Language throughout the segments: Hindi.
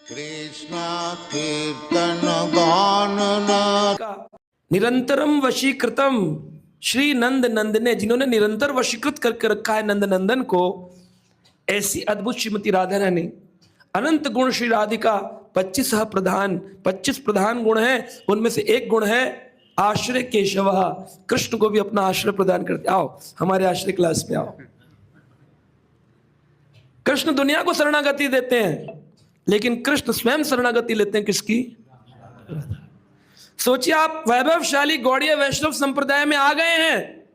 कृष्ण कीर्तन गान का निरंतरम वशीकृतम श्री नंद नंदने, जिन्होंने निरंतर वशीकृत करके रखा है नंद नंदन को, ऐसी अद्भुत श्रीमती राधा रानी। अनंत गुण श्री राधिका 25 प्रधान गुण हैं, उनमें से एक गुण है आश्रय केशव। कृष्ण को भी अपना आश्रय प्रदान करते। आओ हमारे आश्रय क्लास में आओ। कृष्ण दुनिया को शरणागति देते हैं, लेकिन कृष्ण स्वयं शरणागति लेते हैं किसकी? सोचिए, आप वैभवशाली गौड़ीय वैष्णव संप्रदाय में आ गए हैं,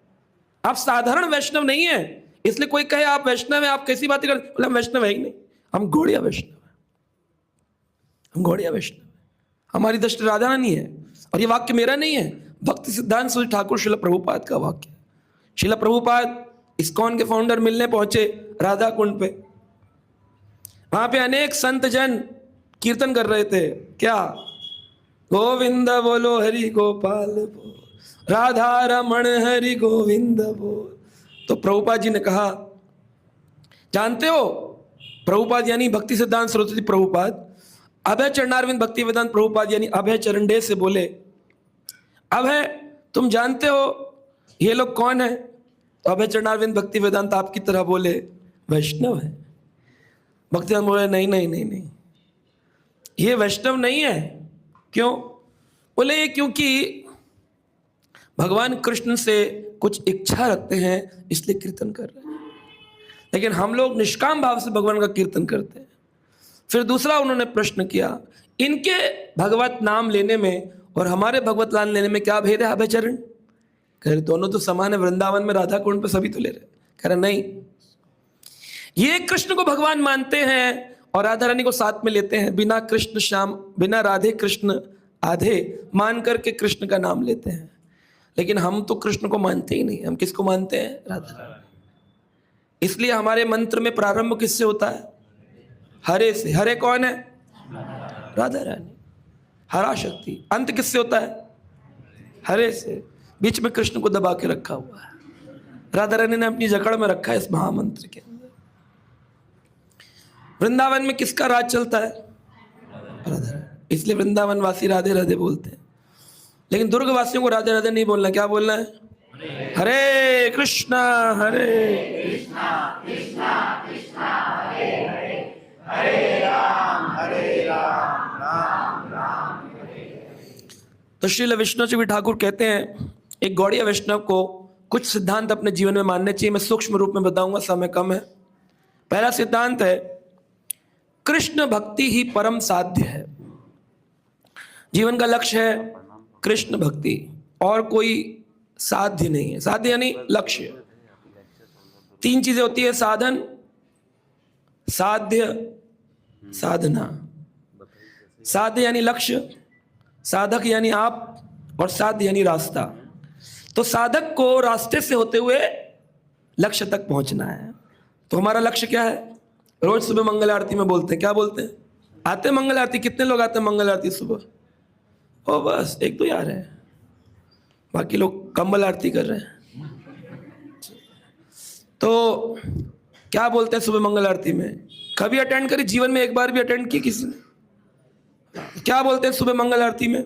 आप साधारण वैष्णव नहीं है। इसलिए कोई कहे आप वैष्णव हैं, आप कैसी बातें करते? बोले हम वैष्णव है ही नहीं, हम गौड़ीय वैष्णव हैं, हम गौड़ीय वैष्णव हैं। हमारी दृष्टि राधा रानी है। और ये वाक्य मेरा नहीं है, भक्ति सिद्धांत सूर्य ठाकुर श्रील प्रभुपाद का वाक्य। श्रील प्रभुपाद इस्कॉन के फाउंडर मिलने पहुंचे राधा कुंड पे। वहां पे अनेक संत जन कीर्तन कर रहे थे। क्या? गोविंद बोलो हरि गोपाल बोल, राधा रमण हरि गोविंद बोल। तो प्रभुपाद जी ने कहा, जानते हो प्रभुपाद यानी भक्ति सिद्धांत सरस्वती प्रभुपाद, अभय चरणारविंद भक्ति वेदांत प्रभुपाद यानी अभय चरणडे से बोले, अभय तुम जानते हो ये लोग कौन है? तो अभय चरणारविंद भक्ति वेदांत आपकी तरह बोले वैष्णव है। भक्ति बोले नहीं नहीं नहीं नहीं, ये वैष्णव नहीं है। क्यों? बोले ये क्योंकि भगवान कृष्ण से कुछ इच्छा रखते हैं इसलिए कीर्तन कर रहे हैं, लेकिन हम लोग निष्काम भाव से भगवान का कीर्तन करते हैं। फिर दूसरा उन्होंने प्रश्न किया, इनके भगवत नाम लेने में और हमारे भगवत नाम लेने में क्या भेद है? अभय चरण कह रहे दोनों तो समान है, वृंदावन में राधा कुंड पे सभी तो ले रहे। कह रहे नहीं, ये कृष्ण को भगवान मानते हैं और राधा रानी को साथ में लेते हैं। बिना कृष्ण श्याम, बिना राधे कृष्ण आधे मान करके कृष्ण का नाम लेते हैं, लेकिन हम तो कृष्ण को मानते ही नहीं। हम किसको मानते हैं? राधा रानी। इसलिए हमारे मंत्र में प्रारंभ किससे होता है? हरे से। हरे कौन है? राधा रानी, हरा शक्ति। अंत किससे होता है? हरे से। बीच में कृष्ण को दबा के रखा हुआ है, राधा रानी ने अपनी जकड़ में रखा है इस महामंत्र के। वृंदावन में किसका राज चलता है? राधा। इसलिए वृंदावन वासी राधे राधे बोलते हैं, लेकिन दुर्ग वासियों को राधे राधे नहीं बोलना। क्या बोलना है? हरे कृष्णा हरे कृष्णा कृष्णा कृष्णा हरे हरे, हरे राम राम राम हरे। तो श्रील विष्णु जी ठाकुर कहते हैं, एक गौड़ीय वैष्णव को कुछ सिद्धांत अपने जीवन में मानने चाहिए। मैं सूक्ष्म रूप में बताऊंगा, समय कम है। पहला सिद्धांत है, कृष्ण भक्ति ही परम साध्य है। जीवन का लक्ष्य है कृष्ण भक्ति, और कोई साध्य नहीं है। साध्य यानी लक्ष्य। तीन चीजें होती है, साधन, साध्य, साधना। साध्य यानी लक्ष्य, साधक यानी आप, और साध्य यानी रास्ता। तो साधक को रास्ते से होते हुए लक्ष्य तक पहुंचना है। तो हमारा लक्ष्य क्या है? रोज सुबह मंगल आरती में बोलते हैं। क्या बोलते हैं? आते हैं मंगल आरती? कितने लोग आते हैं मंगल आरती सुबह? ओ बस एक दो यार हैं, बाकी लोग कम्बल आरती कर रहे हैं। तो क्या बोलते हैं सुबह मंगल आरती में? कभी अटेंड करी? जीवन में एक बार भी अटेंड की किसी ने? क्या बोलते हैं सुबह मंगल आरती में?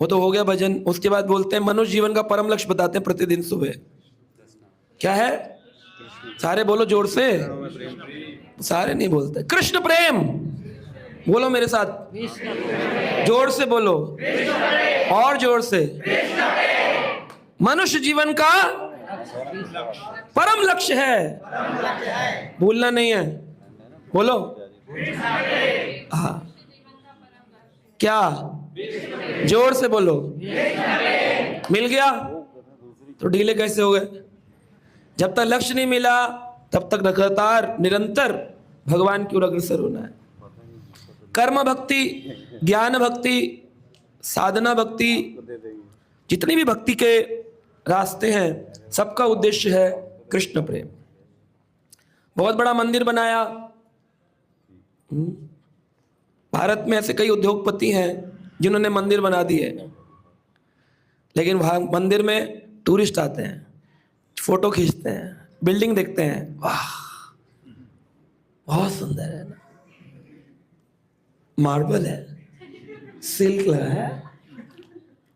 वो तो हो गया भजन। उसके बाद बोलते हैं मनुष्य जीवन का परम लक्ष्य बताते हैं प्रतिदिन सुबह। क्या है? सारे बोलो जोर से। सारे नहीं बोलते। कृष्ण प्रेम बोलो मेरे साथ, जोर से बोलो, और जोर से। मनुष्य जीवन का परम लक्ष्य है, भूलना नहीं है। बोलो हाँ, क्या? जोर से बोलो। मिल गया? तो ढीले कैसे हो गए? जब तक लक्ष्य नहीं मिला तब तक लगातार निरंतर भगवान की ओर अग्रसर होना है। कर्म भक्ति, ज्ञान भक्ति, साधना भक्ति, जितनी भी भक्ति के रास्ते हैं, सबका उद्देश्य है कृष्ण प्रेम। बहुत बड़ा मंदिर बनाया। भारत में ऐसे कई उद्योगपति हैं जिन्होंने मंदिर बना दिए, लेकिन वहां मंदिर में टूरिस्ट आते हैं, फोटो खींचते हैं, बिल्डिंग देखते हैं, वाह बहुत सुंदर है ना, मार्बल है, सिल्क लगा है,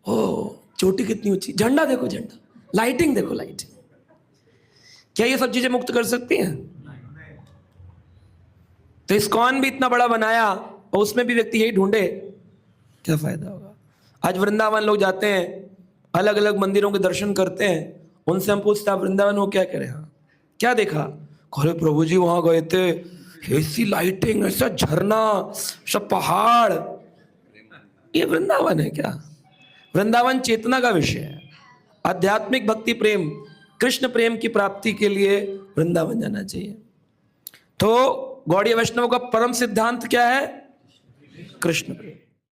ओ चोटी कितनी ऊंची, झंडा देखो झंडा, लाइटिंग देखो लाइटिंग। क्या ये सब चीजें मुक्त कर सकती हैं? तो इस्कॉन भी इतना बड़ा बनाया और उसमें भी व्यक्ति यही ढूंढे, क्या फायदा होगा? आज वृंदावन लोग जाते हैं, अलग अलग मंदिरों के दर्शन करते हैं, उनसे हम पूछते हैं वृंदावन वो क्या करे, हाँ क्या देखा? अरे प्रभु जी वहां गए थे, ऐसी लाइटिंग, ऐसा झरना, सब पहाड़। ये वृंदावन है क्या? वृंदावन चेतना का विषय है, आध्यात्मिक भक्ति प्रेम, कृष्ण प्रेम की प्राप्ति के लिए वृंदावन जाना चाहिए। तो गौड़ीय वैष्णव का परम सिद्धांत क्या है? कृष्ण प्रेम।